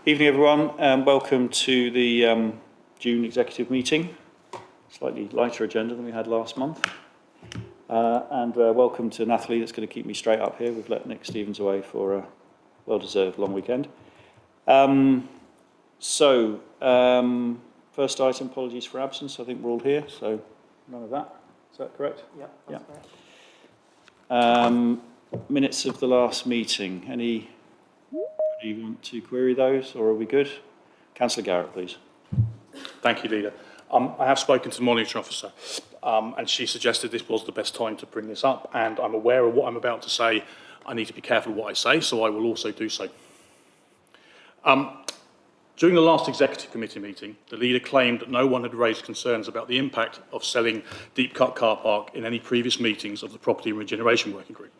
Evening everyone, welcome to the June executive meeting. Slightly lighter agenda than we had last month. And welcome to Nathalie, that's going to keep me straight up here. We've let Nick Stevens away for a well-deserved long weekend. First item, apologies for absence. I think we're all here, so none of that. Is that correct? Yeah, that's correct. Minutes of the last meeting. Anybody want to query those, or are we good? Councillor Garrett, please. Thank you, Leader. I have spoken to the monitoring officer, and she suggested this was the best time to bring this up, and I'm aware of what I'm about to say. I need to be careful what I say, so I will also do so. During the last Executive Committee meeting, the Leader claimed that no one had raised concerns about the impact of selling Deep Cut Car Park in any previous meetings of the Property and Regeneration Working Group.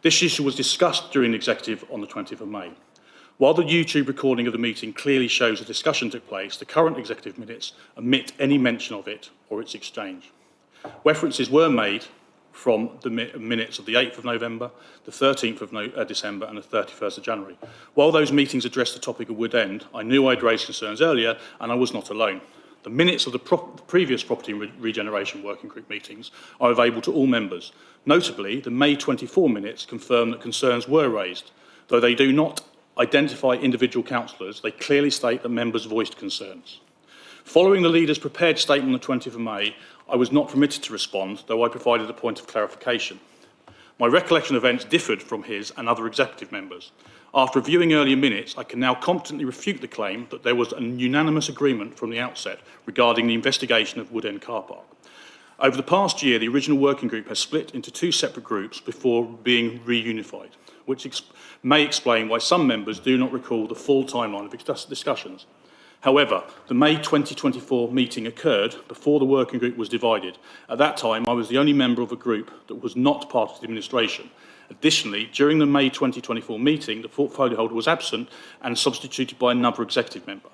This issue was discussed during the Executive on the 20th of May. While the YouTube recording of the meeting clearly shows a discussion took place, the current executive minutes omit any mention of it or its exchange. References were made from the minutes of the 8th of November, the 13th of December and the 31st of January. While those meetings addressed the topic of Wood End, I knew I'd raised concerns earlier and I was not alone. The minutes of the previous Property and Regeneration Working Group meetings are available to all members. Notably, the May 24 minutes confirm that concerns were raised, though they do not identify individual councillors, they clearly state that members voiced concerns. Following the Leader's prepared statement on the 20th of May, I was not permitted to respond, though I provided a point of clarification. My recollection of events differed from his and other executive members. After reviewing earlier minutes, I can now competently refute the claim that there was a unanimous agreement from the outset regarding the investigation of Wood End Car Park. Over the past year, the original working group has split into two separate groups before being reunified, which may explain why some members do not recall the full timeline of discussions. However, the May 2024 meeting occurred before the working group was divided. At that time, I was the only member of a group that was not part of the administration. Additionally, during the May 2024 meeting, the portfolio holder was absent and substituted by another executive member.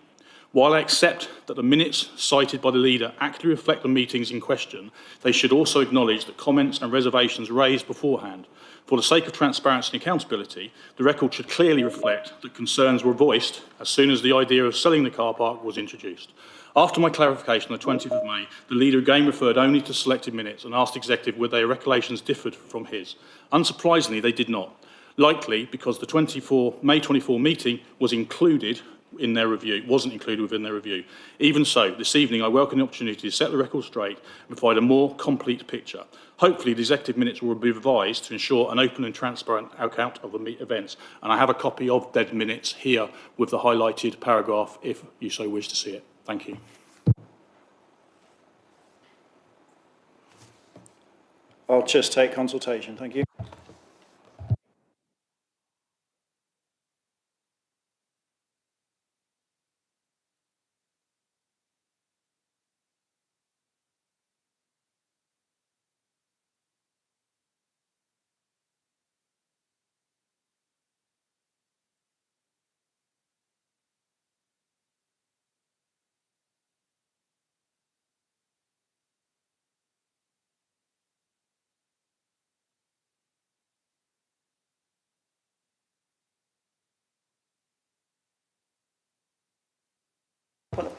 While I accept that the minutes cited by the Leader accurately reflect the meetings in question, they should also acknowledge that comments and reservations raised beforehand. For the sake of transparency and accountability, the record should clearly reflect that concerns were voiced as soon as the idea of selling the car park was introduced. After my clarification on the 20th of May, the Leader again referred only to selected minutes and asked the Executive whether their recollections differed from his. Unsurprisingly, they did not, likely because the May 24 meeting was included in their review, wasn't included within their review. Even so, this evening I welcome the opportunity to set the record straight and provide a more complete picture. Hopefully the executive minutes will be revised to ensure an open and transparent account of the events, and I have a copy of dead minutes here with the highlighted paragraph if you so wish to see it. Thank you. I'll just take consultation, thank you.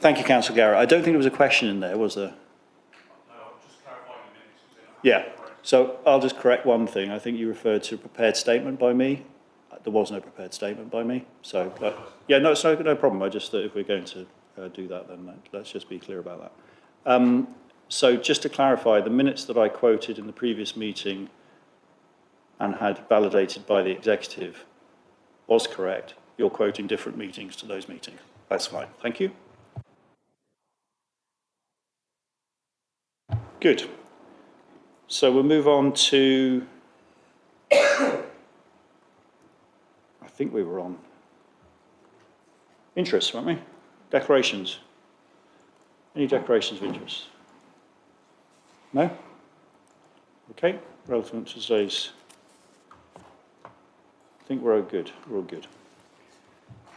Thank you, Councillor Garrett. I don't think there was a question in there, was there? No, just clarifying the minutes. Yeah. So I'll just correct one thing. I think you referred to a prepared statement by me. There was no prepared statement by me. So, yeah, no, it's no problem. I just thought if we're going to do that, then let's just be clear about that. So just to clarify, the minutes that I quoted in the previous meeting and had validated by the executive was correct. You're quoting different meetings to those meetings. That's fine. Thank you. Good. So we'll move on to, I think we were on interests, weren't we? Declarations. Any declarations of interest? No? Okay, relevant to today's. I think we're all good. We're all good.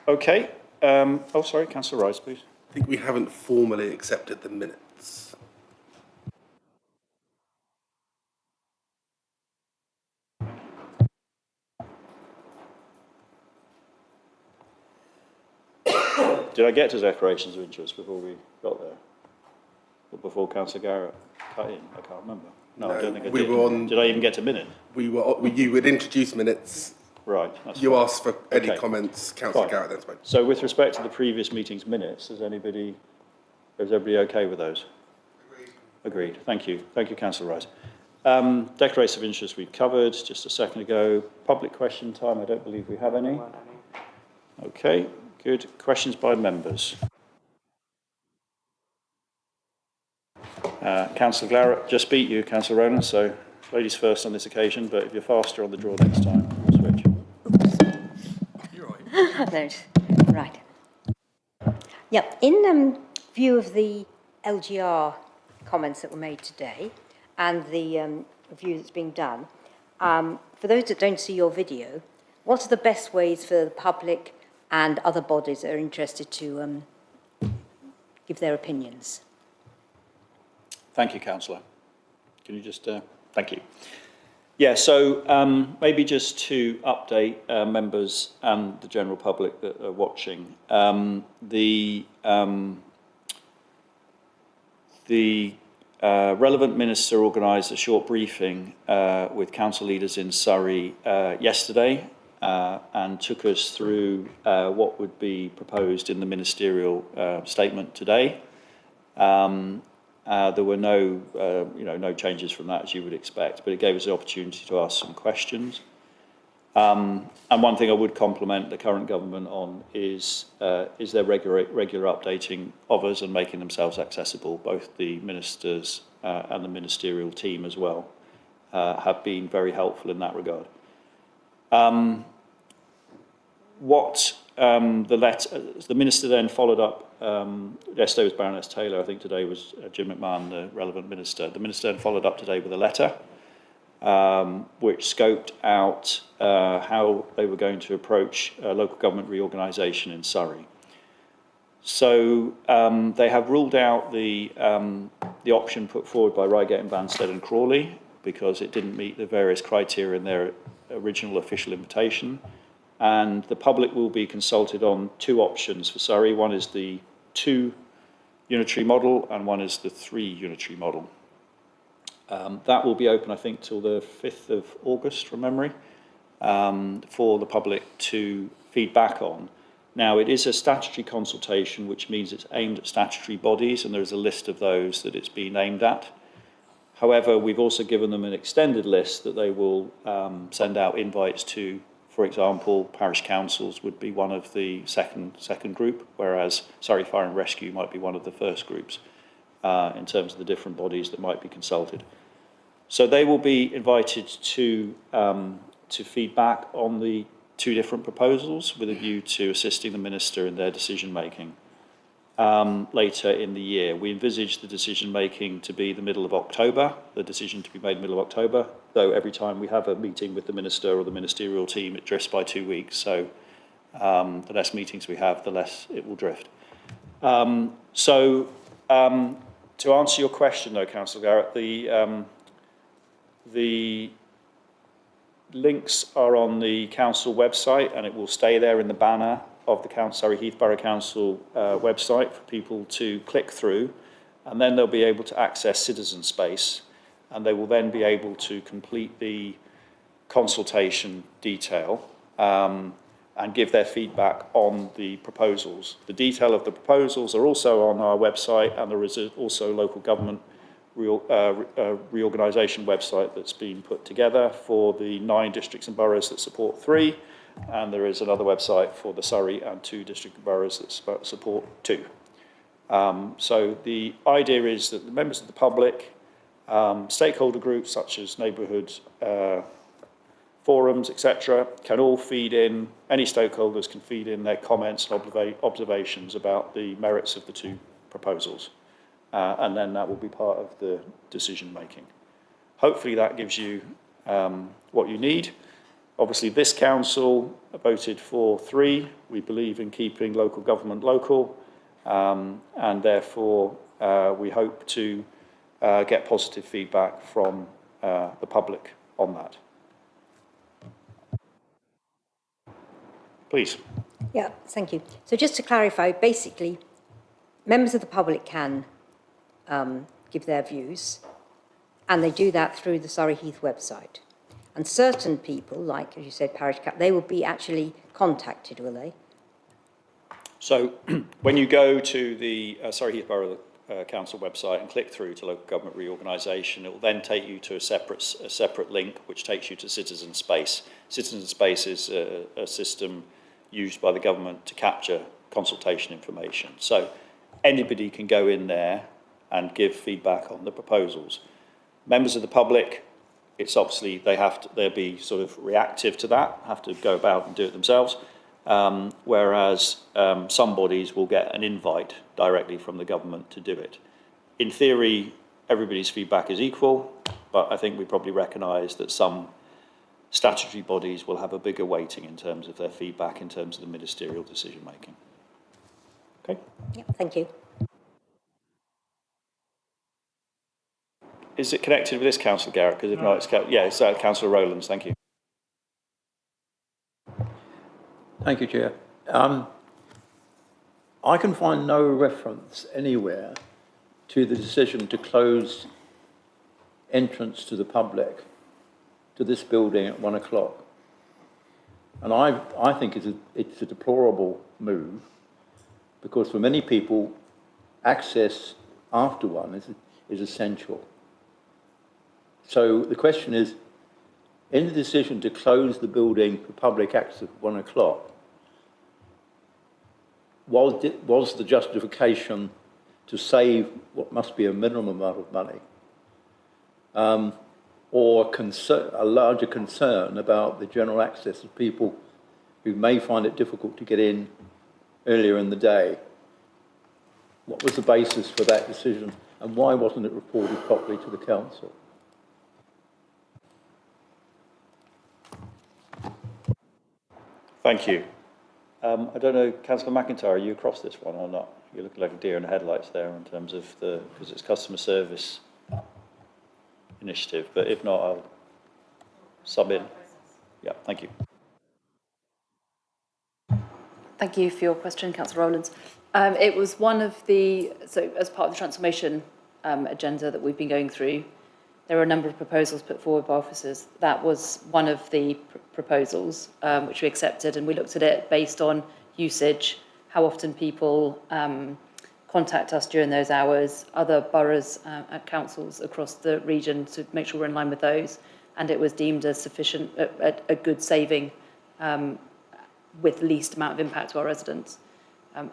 Okay. Oh, sorry, Councillor Rice, please. I think we haven't formally accepted the minutes. Did I get to declarations of interest before we got there? Or before Councillor Garrett cut in? I can't remember. No, I don't think I we did. were on- Did I even get to minute? You would introduce minutes. Right. That's You fine. asked for any Okay. comments. Councillor Fine. Garrett then spoke. So with respect to the previous meeting's minutes, is everybody okay with those? Agreed. Thank you. Thank you, Councillor Rice. Declaration of interest we've covered just a second ago. Public question time, I don't believe we have any. Okay, good. Questions by members. Councillor Garrett just beat you, Councillor Rowland, so ladies first on this occasion, but if you're faster on the draw next time, we'll switch. You're right. There's, right. Yeah, in view of the LGR comments that were made today and the review that's being done, for those that don't see your video, what are the best ways for the public and other bodies that are interested to give their opinions? Thank you, Councillor. Can you just, thank you. Yeah, so maybe just to update members and the general public that are watching, the relevant minister organised a short briefing with council leaders in Surrey yesterday and took us through what would be proposed in the ministerial statement today. There were no, no changes from that as you would expect, but it gave us the opportunity to ask some questions. And one thing I would compliment the current government on is their regular updating of us and making themselves accessible. Both the ministers and the ministerial team as well have been very helpful in that regard. The minister then followed up, yesterday was Baroness Taylor, I think today was Jim McMahon, the relevant minister. The minister then followed up today with a letter which scoped out how they were going to approach local government reorganisation in Surrey. So they have ruled out the option put forward by Reigate and Banstead and Crawley because it didn't meet the various criteria in their original official invitation. And the public will be consulted on two options for Surrey. One is the 2 unitary model and one is the 3 unitary model. That will be open, I think, till the 5th of August, from memory, for the public to feed back on. Now, it is a statutory consultation, which means it's aimed at statutory bodies, and there's a list of those that it's been aimed at. However, we've also given them an extended list that they will send out invites to. For example, parish councils would be one of the second group, whereas Surrey Fire and Rescue might be one of the first groups in terms of the different bodies that might be consulted. So they will be invited to feedback on the 2 different proposals with a view to assisting the minister in their decision making later in the year. We envisage the decision making to be the middle of October, the decision to be made middle of October, though every time we have a meeting with the minister or the ministerial team, it drifts by 2 weeks. So the less meetings we have, the less it will drift. To answer your question, though, Councillor Garrett, the links are on the council website, and it will stay there in the banner of the Surrey Heath Borough Council website for people to click through, and then they'll be able to access Citizen Space, and they will then be able to complete the consultation detail and give their feedback on the proposals. The detail of the proposals are also on our website, and there is also local government reorganisation website that's been put together for the 9 districts and boroughs that support 3, and there is another website for the Surrey and 2 district and boroughs that support 2. So the idea is that the members of the public, stakeholder groups such as neighbourhood forums, etc., can all feed in, any stakeholders can feed in their comments and observations about the merits of the 2 proposals. And then that will be part of the decision making. Hopefully that gives you what you need. Obviously this council voted for 3. We believe in keeping local government local, and therefore we hope to get positive feedback from the public on that. Please. Yeah, thank you. So just to clarify, basically, members of the public can give their views, and they do that through the Surrey Heath website. And certain people, like, as you said, Parish Council, they will be actually contacted, will they? So when you go to the Surrey Heath Borough Council website and click through to local government reorganisation, it will then take you to a separate link which takes you to Citizen Space. Citizen Space is a system used by the government to capture consultation information. So anybody can go in there and give feedback on the proposals. Members of the public, it's obviously they'll be sort of reactive to that, have to go about and do it themselves. Whereas some bodies will get an invite directly from the government to do it. In theory, everybody's feedback is equal, but I think we probably recognise that some statutory bodies will have a bigger weighting in terms of their feedback, in terms of the ministerial decision making. Okay? Yeah, thank you. Is it connected with this, Councillor Garrett? Because if not, it's Councillor Rowlands. Thank you. Thank you, Chair. I can find no reference anywhere to the decision to close entrance to the public to this building at 1 o'clock. And I think it's a deplorable move, because for many people, access after 1 is essential. So the question is, in the decision to close the building for public access at 1 o'clock, was the justification to save what must be a minimum amount of money, or a larger concern about the general access of people who may find it difficult to get in earlier in the day? What was the basis for that decision, and why wasn't it reported properly to the council? Thank you. I don't know, Councillor McIntyre, are you across this one or not? You're looking like a deer in the headlights there in terms of because it's customer service initiative, but if not, I'll sub in. Yeah, thank you. Thank you for your question, Councillor Rowlands. It was one of so as part of the transformation agenda that we've been going through, there were a number of proposals put forward by officers. That was one of the proposals which we accepted, and we looked at it based on usage, how often people contact us during those hours, other boroughs and councils across the region, to make sure we're in line with those, and it was deemed as sufficient, a good saving with least amount of impact to our residents.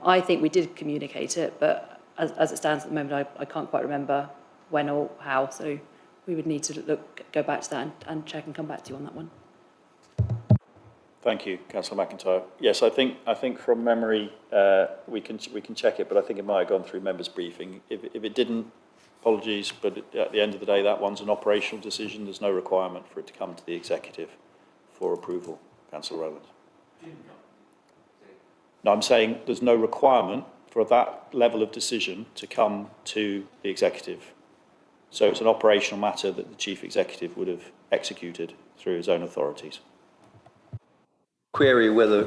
I think we did communicate it, but as it stands at the moment, I can't quite remember when or how, so we would need to go back to that and check and come back to you on that one. Thank you, Councillor McIntyre. Yes, I think from memory we can check it, but I think it might have gone through members' briefing. If it didn't, apologies, but at the end of the day, that one's an operational decision. There's no requirement for it to come to the executive for approval. Councillor Rowlands. No, I'm saying there's no requirement for that level of decision to come to the executive. So it's an operational matter that the chief executive would have executed through his own authorities. Query whether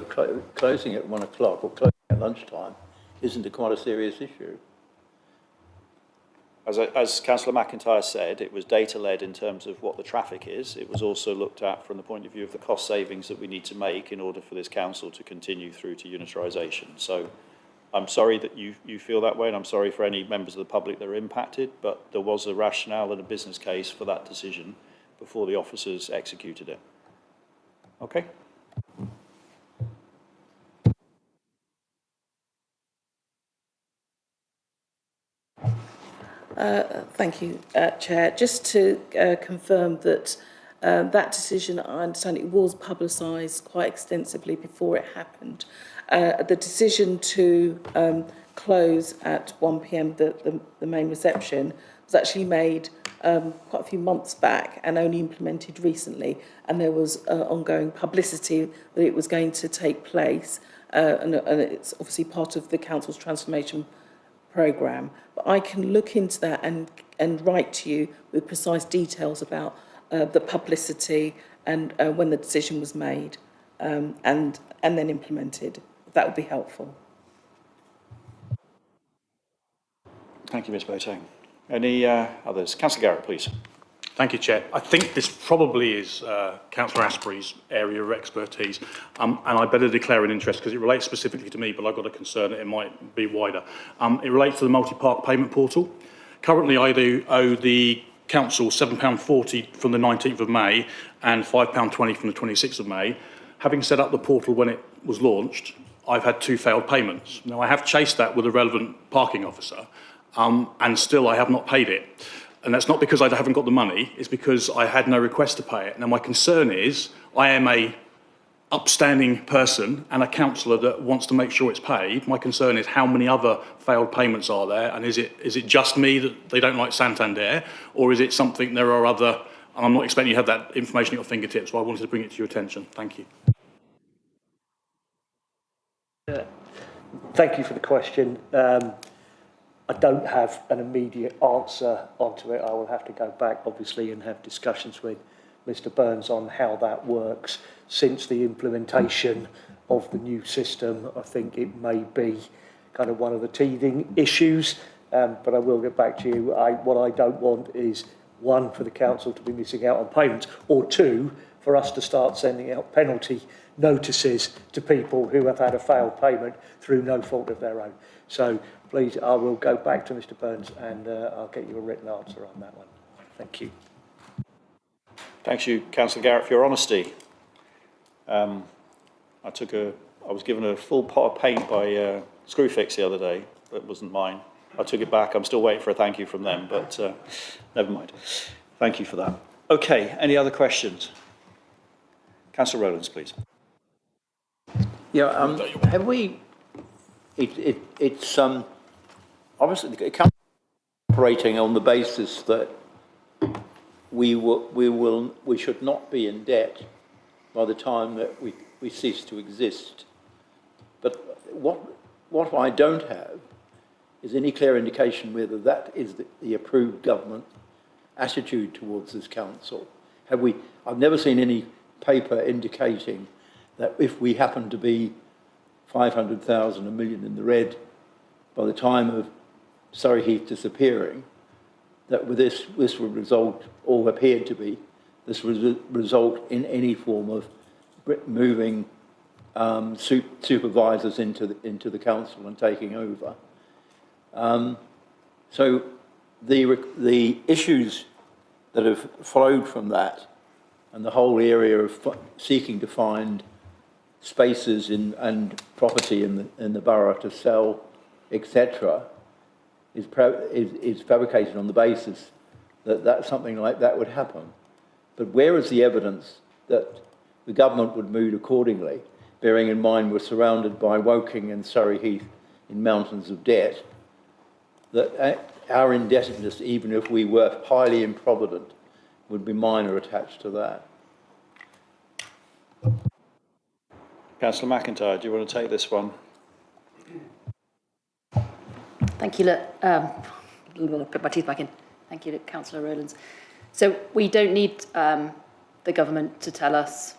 closing at 1 o'clock or closing at lunchtime isn't quite a serious issue. As Councillor McIntyre said, it was data-led in terms of what the traffic is. It was also looked at from the point of view of the cost savings that we need to make in order for this council to continue through to unitarisation. So I'm sorry that you feel that way, and I'm sorry for any members of the public that are impacted, but there was a rationale and a business case for that decision before the officers executed it. Okay? Thank you, Chair. Just to confirm that that decision, I understand it was publicised quite extensively before it happened. The decision to close at 1 p.m, the main reception, was actually made quite a few months back and only implemented recently. And there was ongoing publicity that it was going to take place. And it's obviously part of the Council's transformation programme. But I can look into that and write to you with precise details about the publicity and when the decision was made and then implemented That would be helpful. Thank you, Ms Boateng. Any others? Councillor Garrett, please. Thank you, Chair. I think this probably is Councillor Asprey's area of expertise, and I better declare an interest because it relates specifically to me, but I've got a concern that it might be wider. It relates to the multi-park payment portal. Currently, I do owe the council £7.40 from the 19th of May and £5.20 from the 26th of May. Having set up the portal when it was launched, I've had 2 failed payments. Now, I have chased that with a relevant parking officer, and still I have not paid it. And that's not because I haven't got the money, it's because I had no request to pay it. Now, my concern is I am a upstanding person and a councillor that wants to make sure it's paid. My concern is how many other failed payments are there, and is it just me that they don't like Santander, or is it something there are other, and I'm not expecting you to have that information at your fingertips, but I wanted to bring it to your attention. Thank you. Thank you for the question. I don't have an immediate answer onto it. I will have to go back, obviously, and have discussions with Mr Burns on how that works. Since the implementation of the new system, I think it may be kind of one of the teething issues, but I will get back to you. What I don't want is, 1, for the council to be missing out on payments, or 2, for us to start sending out penalty notices to people who have had a failed payment through no fault of their own. So please, I will go back to Mr Burns and I'll get you a written answer on that one. Thank you. Thank you, Councillor Garrett, for your honesty. I was given a full pot of paint by Screwfix the other day, but it wasn't mine. I took it back. I'm still waiting for a thank you from them, but never mind. Thank you for that. Okay, any other questions? Councillor Rowlands, please. Yeah, have we, it's obviously it comes operating on the basis that we should not be in debt by the time that we cease to exist. But what I don't have is any clear indication whether that is the approved government attitude towards this council. I've never seen any paper indicating that if we happen to be 500,000, a million in the red by the time of Surrey Heath disappearing, that with this would result, or appeared to be, this would result in any form of moving supervisors into the council and taking over. So the issues that have flowed from that, and the whole area of seeking to find spaces and property in the borough to sell, etc., is fabricated on the basis that something like that would happen. But where is the evidence that the government would move accordingly, bearing in mind we're surrounded by Woking and Surrey Heath in mountains of debt, that our indebtedness, even if we were highly improvident, would be minor attached to that? Councillor McIntyre, do you want to take this one? Thank you. Put my teeth back in. Thank you, Councillor Rowlands. So we don't need the government to tell us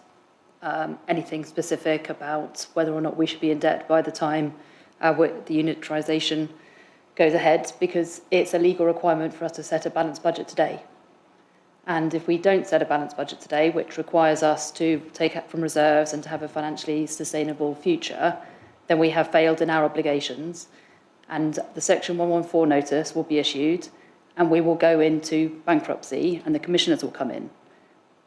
anything specific about whether or not we should be in debt by the time the unitarisation goes ahead, because it's a legal requirement for us to set a balanced budget today. And if we don't set a balanced budget today, which requires us to take up from reserves and to have a financially sustainable future, then we have failed in our obligations. And the Section 114 notice will be issued, and we will go into bankruptcy, and the commissioners will come in,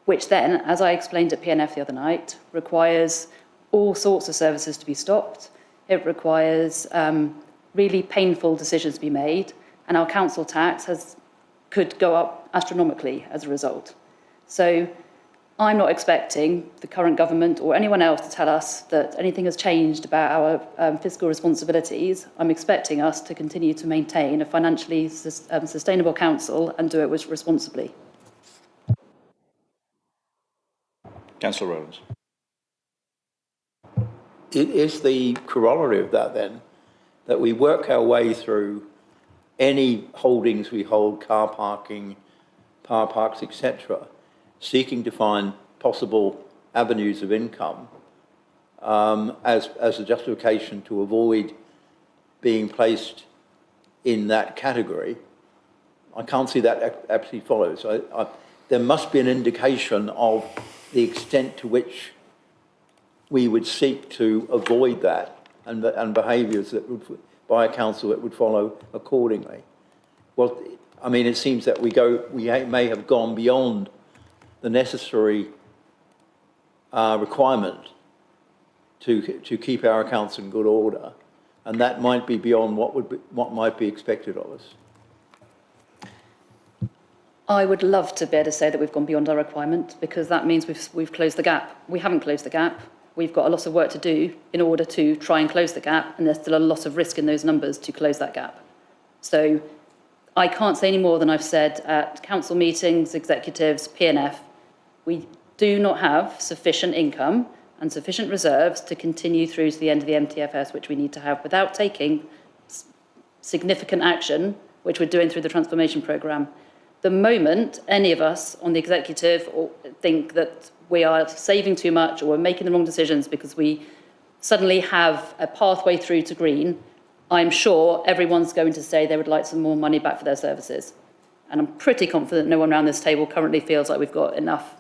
which then, as I explained at PNF the other night, requires all sorts of services to be stopped. It requires really painful decisions to be made, and our council tax could go up astronomically as a result. So I'm not expecting the current government or anyone else to tell us that anything has changed about our fiscal responsibilities. I'm expecting us to continue to maintain a financially sustainable council and do it responsibly. Councillor Rowlands. Is the corollary of that then that we work our way through any holdings we hold, car parking, power parks, etc., seeking to find possible avenues of income as a justification to avoid being placed in that category, I can't see that absolutely follows. There must be an indication of the extent to which we would seek to avoid that and behaviours that would, by a council that would follow accordingly. Well, I mean, it seems that we may have gone beyond the necessary requirement to keep our accounts in good order, and that might be beyond what might be expected of us. I would love to be able to say that we've gone beyond our requirement, because that means we've closed the gap. We haven't closed the gap. We've got a lot of work to do in order to try and close the gap, and there's still a lot of risk in those numbers to close that gap. So I can't say any more than I've said at council meetings, executives, P&F. We do not have sufficient income and sufficient reserves to continue through to the end of the MTFS, which we need to have, without taking significant action, which we're doing through the transformation programme. The moment any of us on the executive think that we are saving too much or we're making the wrong decisions because we suddenly have a pathway through to green, I'm sure everyone's going to say they would like some more money back for their services. And I'm pretty confident no one around this table currently feels like we've got enough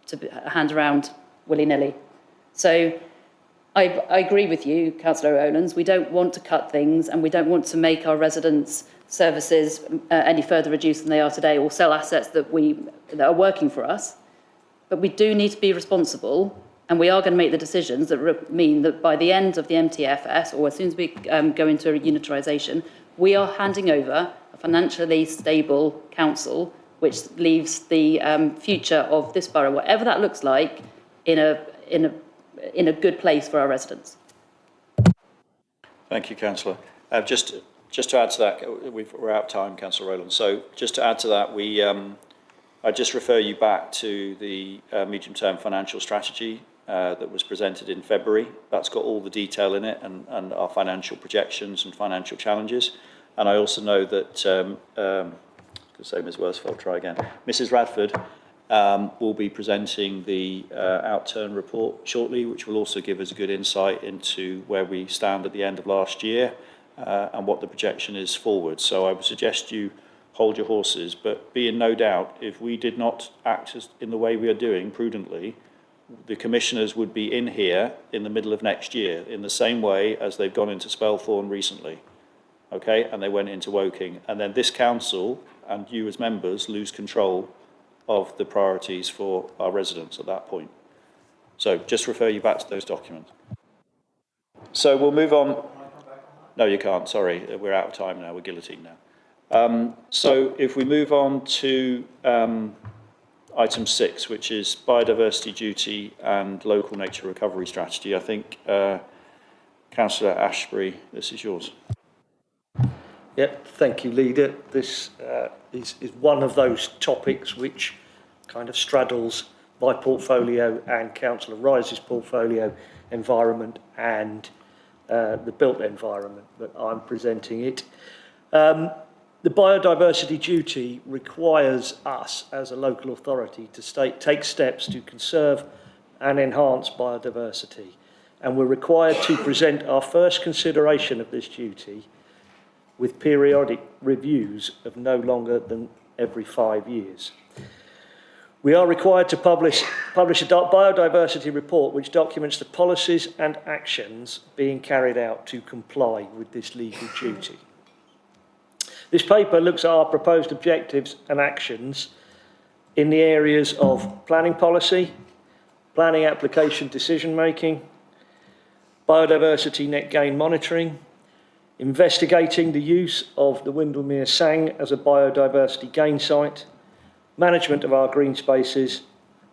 to hand around willy-nilly. So I agree with you, Councillor Owens. We don't want to cut things, and we don't want to make our residents' services any further reduced than they are today, or sell assets that are working for us. But we do need to be responsible, and we are going to make the decisions that mean that by the end of the MTFS, or as soon as we go into a unitarisation, we are handing over a financially stable council, which leaves the future of this borough, whatever that looks like, in a good place for our residents. Thank you, Councillor. Just to add to that, we're out of time, Councillor Rowland. So just to add to that, I just refer you back to the medium-term financial strategy that was presented in February. That's got all the detail in it and our financial projections and financial challenges. And I also know that, could say Ms. Worsfold, try again, Mrs. Radford will be presenting the outturn report shortly, which will also give us a good insight into where we stand at the end of last year and what the projection is forward. So I would suggest you hold your horses, but be in no doubt, if we did not act in the way we are doing prudently, the commissioners would be in here in the middle of next year, in the same way as they've gone into Spelthorne recently, okay, and they went into Woking, and then this council and you as members lose control of the priorities for our residents at that point. So just refer you back to those documents. So we'll move on. No, you can't, sorry, we're out of time now, we're guillotined now. So if we move on to item 6, which is biodiversity duty and local nature recovery strategy, I think, Councillor Ashbury, this is yours. Yep, thank you, Leader. This is one of those topics which kind of straddles my portfolio and Councillor Rice's portfolio, environment and the built environment, but I'm presenting it. The biodiversity duty requires us as a local authority to take steps to conserve and enhance biodiversity, and we're required to present our first consideration of this duty with periodic reviews of no longer than every 5 years. We are required to publish a biodiversity report which documents the policies and actions being carried out to comply with this legal duty. This paper looks at our proposed objectives and actions in the areas of planning policy, planning application decision making, biodiversity net gain monitoring, investigating the use of the Windlemere Sang as a biodiversity gain site, management of our green spaces,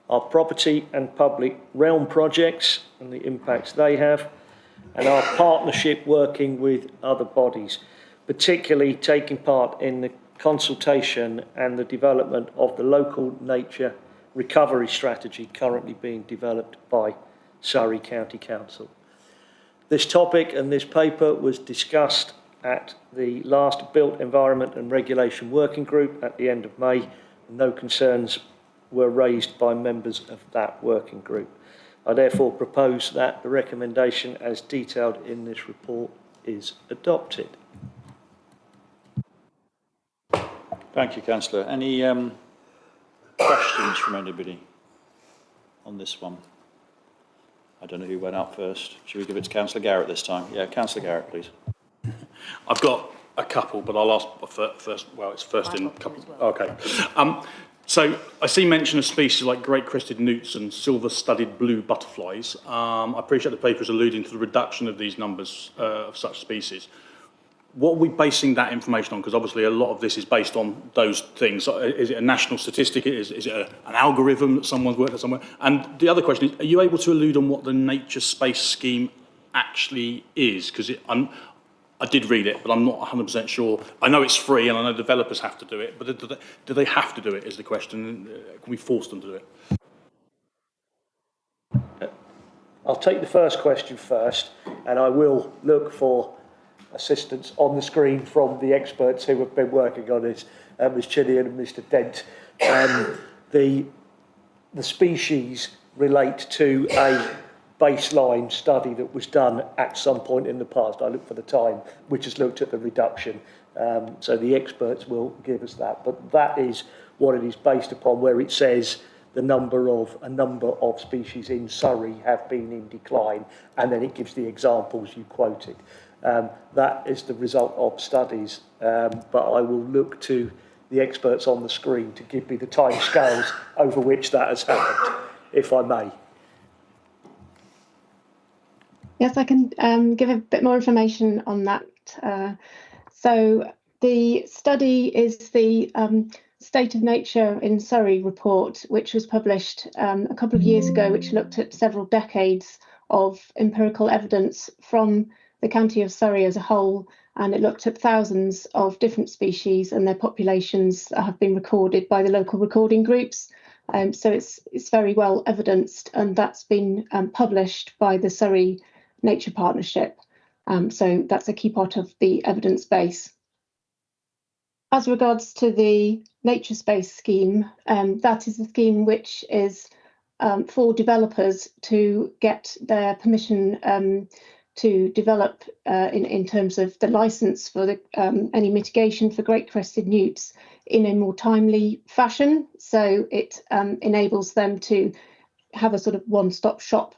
our property and public realm projects and the impacts they have, and our partnership working with other bodies, particularly taking part in the consultation and the development of the local nature recovery strategy currently being developed by Surrey County Council. This topic and this paper was discussed at the last Built Environment and Regulation Working Group at the end of May. No concerns were raised by members of that working group. I therefore propose that the recommendation as detailed in this report is adopted. Thank you, Councillor. Any questions from anybody on this one? I don't know who went up first. Should we give it to Councillor Garrett this time? Yeah, Councillor Garrett, please. I've got a couple, but I'll ask first. Well, it's first in a couple. Okay. So I see mention of species like great crested newts and silver-studded blue butterflies. I appreciate the paper is alluding to the reduction of these numbers of such species. What are we basing that information on? Because obviously a lot of this is based on those things. Is it a national statistic? Is it an algorithm that someone's worked at somewhere? And the other question is, are you able to allude on what the nature space scheme actually is? Because I did read it, but I'm not 100% sure. I know it's free and I know developers have to do it, but do they have to do it is the question. Can we force them to do it? I'll take the first question first, and I will look for assistance on the screen from the experts who have been working on this, Ms Chillian and Mr Dent. The species relate to a baseline study that was done at some point in the past. I look for the time, which has looked at the reduction. So the experts will give us that. But that is what it is based upon, where it says a number of species in Surrey have been in decline, and then it gives the examples you quoted. That is the result of studies, but I will look to the experts on the screen to give me the timescales over which that has happened, if I may. Yes, I can give a bit more information on that. So the study is the State of Nature in Surrey report, which was published a couple of years ago, which looked at several decades of empirical evidence from the county of Surrey as a whole, and it looked at thousands of different species, and their populations have been recorded by the local recording groups. So it's very well evidenced, and that's been published by the Surrey Nature Partnership. So that's a key part of the evidence base. As regards to the Nature Space scheme, that is a scheme which is for developers to get their permission to develop in terms of the licence for the, any mitigation for great crested newts in a more timely fashion. So it enables them to have a sort of one-stop shop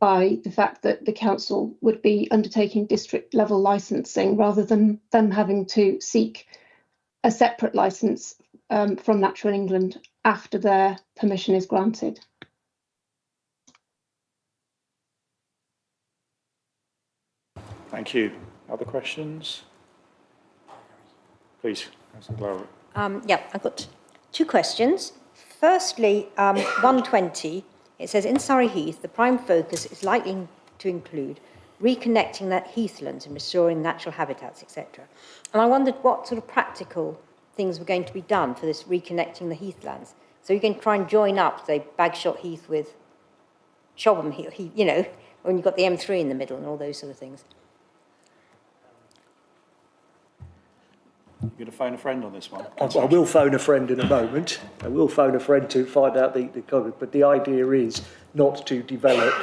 by the fact that the council would be undertaking district level licensing rather than them having to seek a separate licence from Natural England after their permission is granted. Thank you. Other questions? Please, Councillor Glover. Yeah, I've got two questions. Firstly, 120, it says in Surrey Heath, the prime focus is likely to include reconnecting that heathlands and restoring natural habitats, etc. And I wondered what sort of practical things were going to be done for this reconnecting the heathlands. So you can try and join up, say, Bagshot Heath with Chobham Heath, you know, when you've got the M3 in the middle and all those sort of things. You're going to phone a friend on this one? I will phone a friend in a moment. I will phone a friend to find out the comment, but the idea is not to develop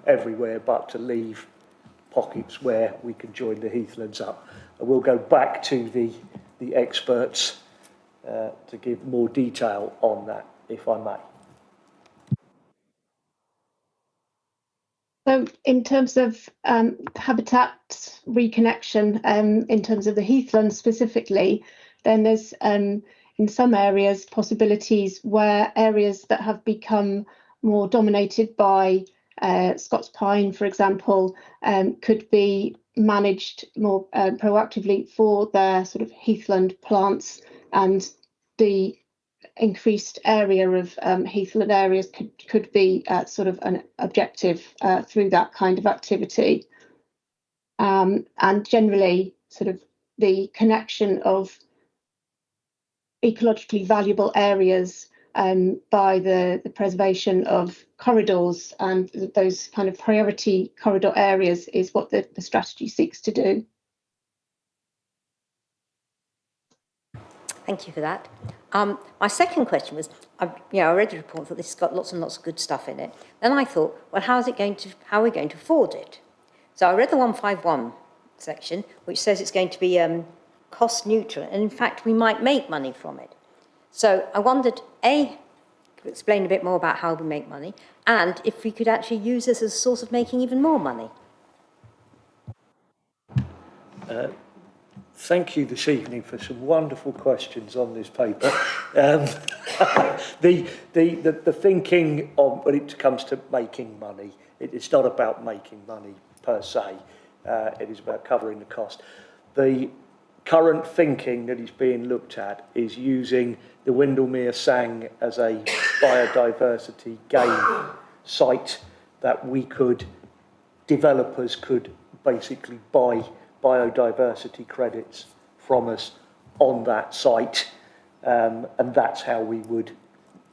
everywhere, but to leave pockets where we can join the heathlands up. I will go back to the experts to give more detail on that, if I may. So in terms of habitat reconnection, in terms of the heathlands specifically, then there's in some areas possibilities where areas that have become more dominated by Scots pine, for example, could be managed more proactively for their sort of heathland plants, and the increased area of heathland areas could be sort of an objective through that kind of activity. And generally sort of the connection of ecologically valuable areas by the preservation of corridors and those kind of priority corridor areas is what the strategy seeks to do. Thank you for that. My second question was, I read the report, thought this has got lots and lots of good stuff in it. Then I thought, well, how are we going to afford it? So I read the 151 section, which says it's going to be cost neutral, and in fact, we might make money from it. So I wondered, A, could you explain a bit more about how we make money, and if we could actually use this as a source of making even more money. Thank you this evening for some wonderful questions on this paper. The thinking on when it comes to making money, it's not about making money per se. It is about covering the cost. The current thinking that is being looked at is using the Windermere Sang as a biodiversity game site that developers could basically buy biodiversity credits from us on that site, and that's how we would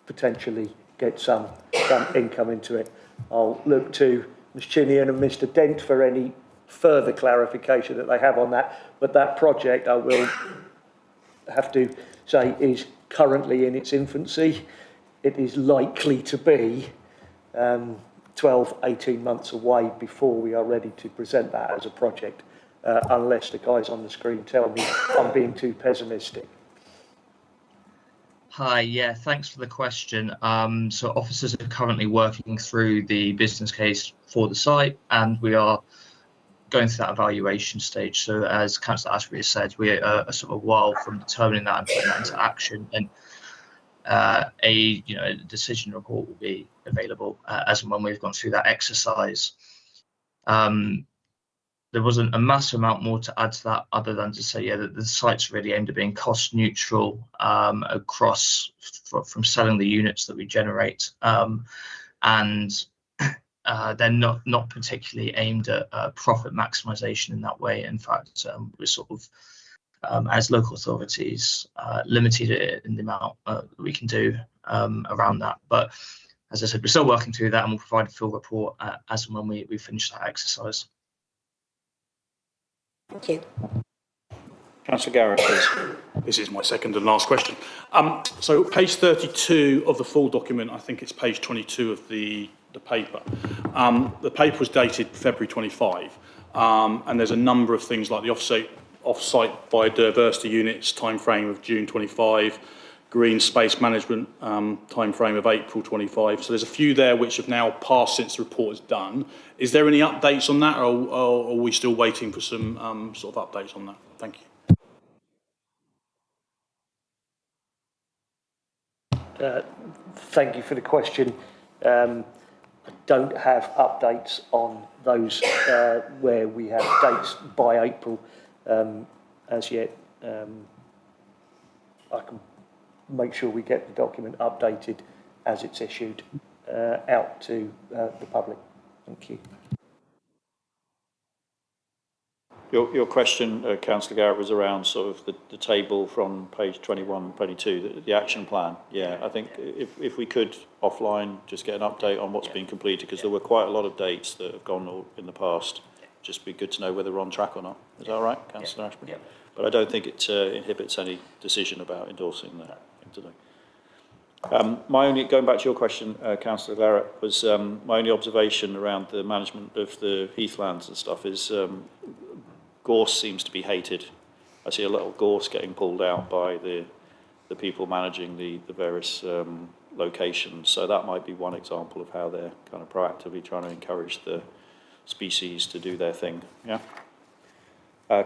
potentially get some income into it. I'll look to Ms Chinian and Mr Dent for any further clarification that they have on that, but that project, I will have to say, is currently in its infancy. It is likely to be 12, 18 months away before we are ready to present that as a project. Unless the guys on the screen tell me I'm being too pessimistic. Hi, yeah, thanks for the question. So officers are currently working through the business case for the site, and we are going through that evaluation stage. So as Councillor Ashby has said, we are sort of a while from determining that and putting that into action, and a decision report will be available as and when we've gone through that exercise. There wasn't a massive amount more to add to that, other than to say, yeah, that the site's really aimed at being cost neutral across from selling the units that we generate, and they're not particularly aimed at profit maximisation in that way. In fact, we're sort of, as local authorities, limited in the amount that we can do around that. But as I said, we're still working through that, and we'll provide a full report as and when we finish that exercise. Thank you. Councillor Garrett, please. This is my second and last question. So page 32 of the full document, I think it's page 22 of the paper. The paper was dated February 25, and there's a number of things like the off-site biodiversity units timeframe of June 25, green space management timeframe of April 25. So there's a few there which have now passed since the report is done. Is there any updates on that, or are we still waiting for some sort of updates on that? Thank you. Thank you for the question. I don't have updates on those where we have dates by April as yet. I can make sure we get the document updated as it's issued out to the public. Thank you. Your question, Councillor Garrett, was around sort of the table from page 21, 22, the action plan. Yeah, I think if we could offline just get an update on what's been completed, because there were quite a lot of dates that have gone in the past. Just be good to know whether we're on track or not. Is that all right, Councillor Ashby? Yeah. But I don't think it inhibits any decision about endorsing that today. Going back to your question, Councillor Garrett, was my only observation around the management of the heathlands and stuff is gorse seems to be hated. I see a lot of gorse getting pulled out by the people managing the various locations. So that might be one example of how they're kind of proactively trying to encourage the species to do their thing. Yeah.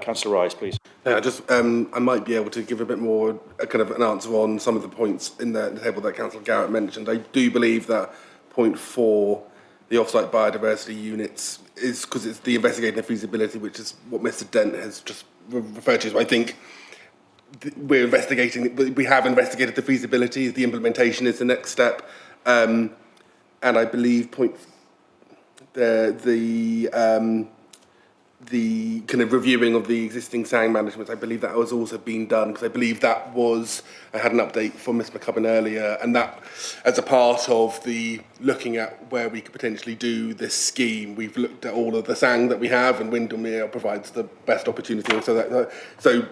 Councillor Rice, please. Yeah, I might be able to give a bit more kind of an answer on some of the points in the table that Councillor Garrett mentioned. I do believe that point 4, the off-site biodiversity units, is because it's the investigating the feasibility, which is what Mr Dent has just referred to. So I think we have investigated the feasibility. The implementation is the next step, and I believe the kind of reviewing of the existing SANG management, I believe that was also being done, because I believe I had an update from Ms McCubbin earlier, and that as a part of the looking at where we could potentially do this scheme, we've looked at all of the SANG that we have, and Windermere provides the best opportunity. So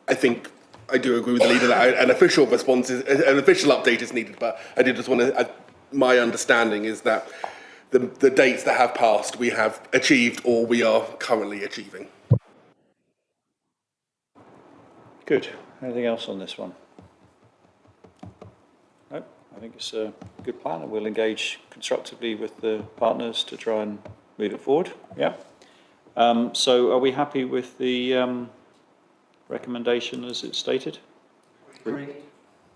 I think I do agree with the leader that an official response is, an official update is needed, but I did just want to, my understanding is that the dates that have passed we have achieved or we are currently achieving. Good. Anything else on this one? No, I think it's a good plan, and we'll engage constructively with the partners to try and move it forward. Yeah. So are we happy with the recommendation as it's stated? Agreed.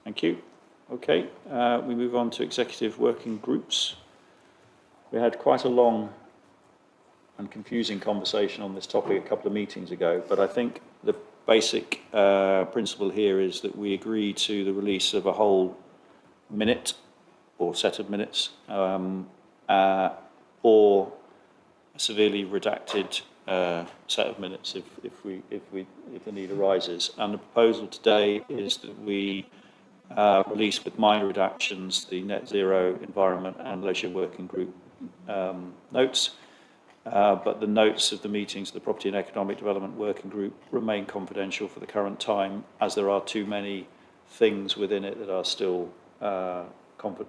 Thank you. Okay, we move on to executive working groups. We had quite a long and confusing conversation on this topic a couple of meetings ago, but I think the basic principle here is that we agree to the release of a whole minute or set of minutes or a severely redacted set of minutes if the need arises. And the proposal today is that we release with minor redactions the Net Zero Environment and Leisure Working Group notes, but the notes of the meetings of the Property and Economic Development Working Group remain confidential for the current time, as there are too many things within it that are still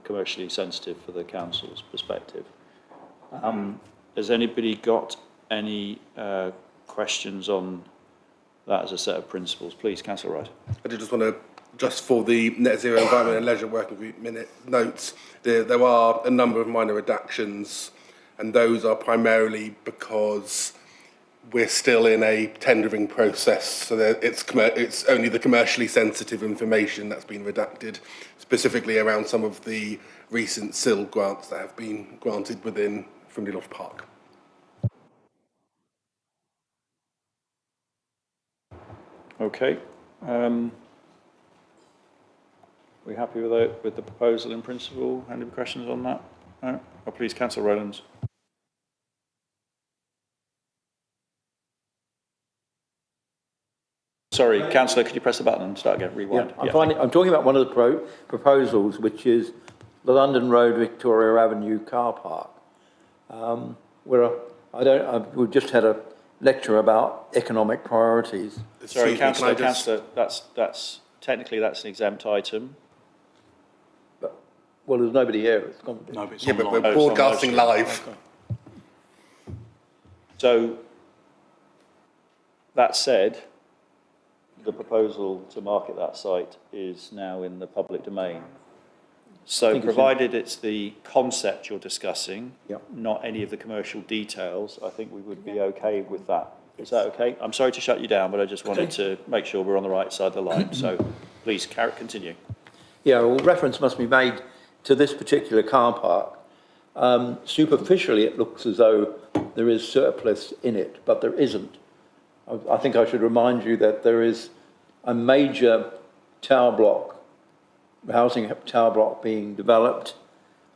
commercially sensitive for the Council's perspective. Has anybody got any questions on that as a set of principles? Please, Councillor Wright. I did just want to, just for the Net Zero Environment and Leisure Working Group minute notes, there are a number of minor redactions, and those are primarily because we're still in a tendering process, so that it's only the commercially sensitive information that's been redacted, specifically around some of the recent SIL grants that have been granted within Frimley Lodge Park. Okay. We happy with the proposal in principle? Any questions on that? No? Oh, please, Councillor Rowlands. Sorry, Councillor, could you press the button and start again? Rewind. Yeah, I'm talking about one of the proposals, which is the London Road Victoria Avenue car park, where we've just had a lecture about economic priorities. Sorry, Councillor, that's technically that's an exempt item. Well, there's nobody here. It's gone. No, but it's Yeah, but online. we're broadcasting live. Okay. So, that said, the proposal to market that site is now in the public domain. So, provided it's the concept you're discussing, Yep. not any of the commercial details, I think we would be okay with that. Is that okay? I'm sorry to shut you down, but I just wanted to make sure we're on the right side of the line. So, please, continue. Yeah, well, reference must be made to this particular car park. Superficially, it looks as though there is surplus in it, but there isn't. I think I should remind you that there is a major tower block, housing tower block being developed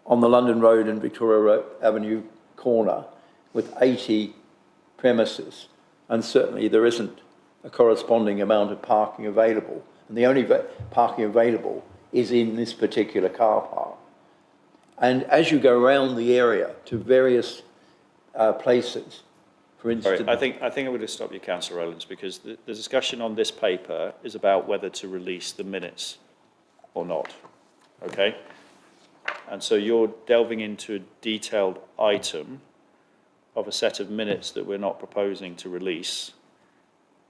on the London Road and Victoria Avenue corner with 80 premises, and certainly there isn't a corresponding amount of parking available. And the only parking available is in this particular car park. And as you go around the area to various places, for instance... Sorry, I think I'm going to stop you, Councillor Rowlands, because the discussion on this paper is about whether to release the minutes or not, okay? And so you're delving into a detailed item of a set of minutes that we're not proposing to release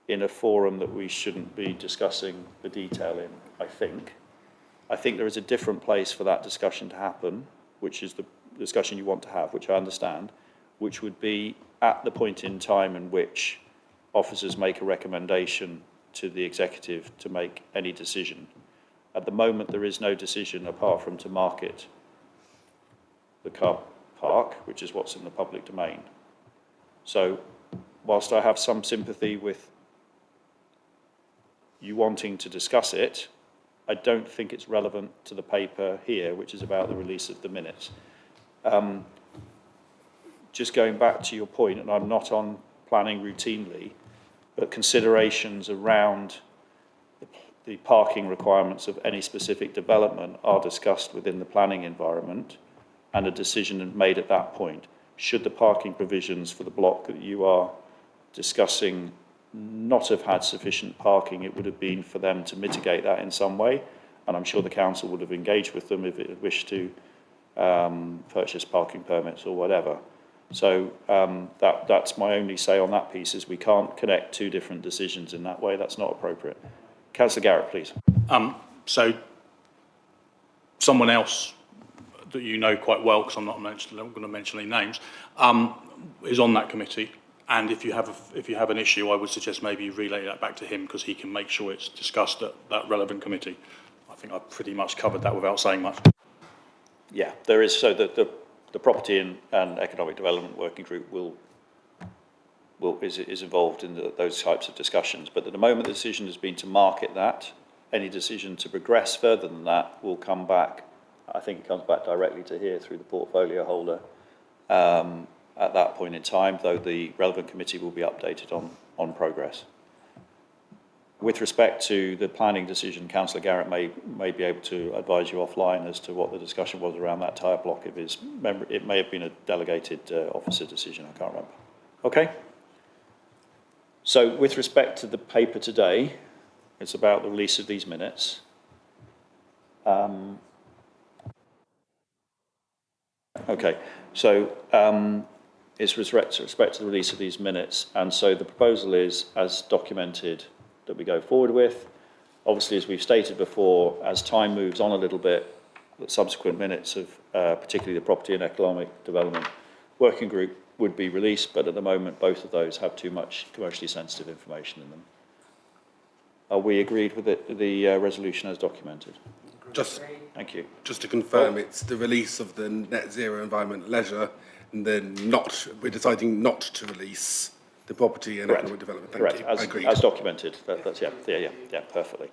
in a forum that we shouldn't be discussing the detail in, I think. I think there is a different place for that discussion to happen, which is the discussion you want to have, which I understand, which would be at the point in time in which officers make a recommendation to the executive to make any decision. At the moment, there is no decision apart from to market the car park, which is what's in the public domain. So, whilst I have some sympathy with you wanting to discuss it, I don't think it's relevant to the paper here, which is about the release of the minutes. Just going back to your point, and I'm not on planning routinely, but considerations around the parking requirements of any specific development are discussed within the planning environment, and a decision made at that point. Should the parking provisions for the block that you are discussing not have had sufficient parking, it would have been for them to mitigate that in some way. And I'm sure the council would have engaged with them if it had wished to purchase parking permits or whatever. So that's my only say on that piece, is we can't connect two different decisions in that way. That's not appropriate. Councillor Garrett, please. So someone else that you know quite well, because I'm not going to mention any names, is on that committee. And if you have an issue, I would suggest maybe you relay that back to him, because he can make sure it's discussed at that relevant committee. I think I've pretty much covered that without saying much. Yeah, there is. So the Property and Economic Development Working Group is involved in those types of discussions. But at the moment, the decision has been to market that. Any decision to progress further than that will come back. I think it comes back directly to here through the portfolio holder at that point in time, though the relevant committee will be updated on progress. With respect to the planning decision, Councillor Garrett may be able to advise you offline as to what the discussion was around that tyre block. If it may have been a delegated officer decision, I can't remember. Okay. So with respect to the paper today, it's about the release of these minutes. Okay, so it's with respect to the release of these minutes, and so the proposal is, as documented, that we go forward with. Obviously, as we've stated before, as time moves on a little bit, the subsequent minutes of particularly the Property and Economic Development Working Group would be released, but at the moment both of those have too much commercially sensitive information in them. Are we agreed with the resolution as documented? Thank you. Just to confirm, it's the release of the net zero environment leisure, and then we're deciding not to release the property and economic development. Thank you. Correct. As documented. That's perfectly.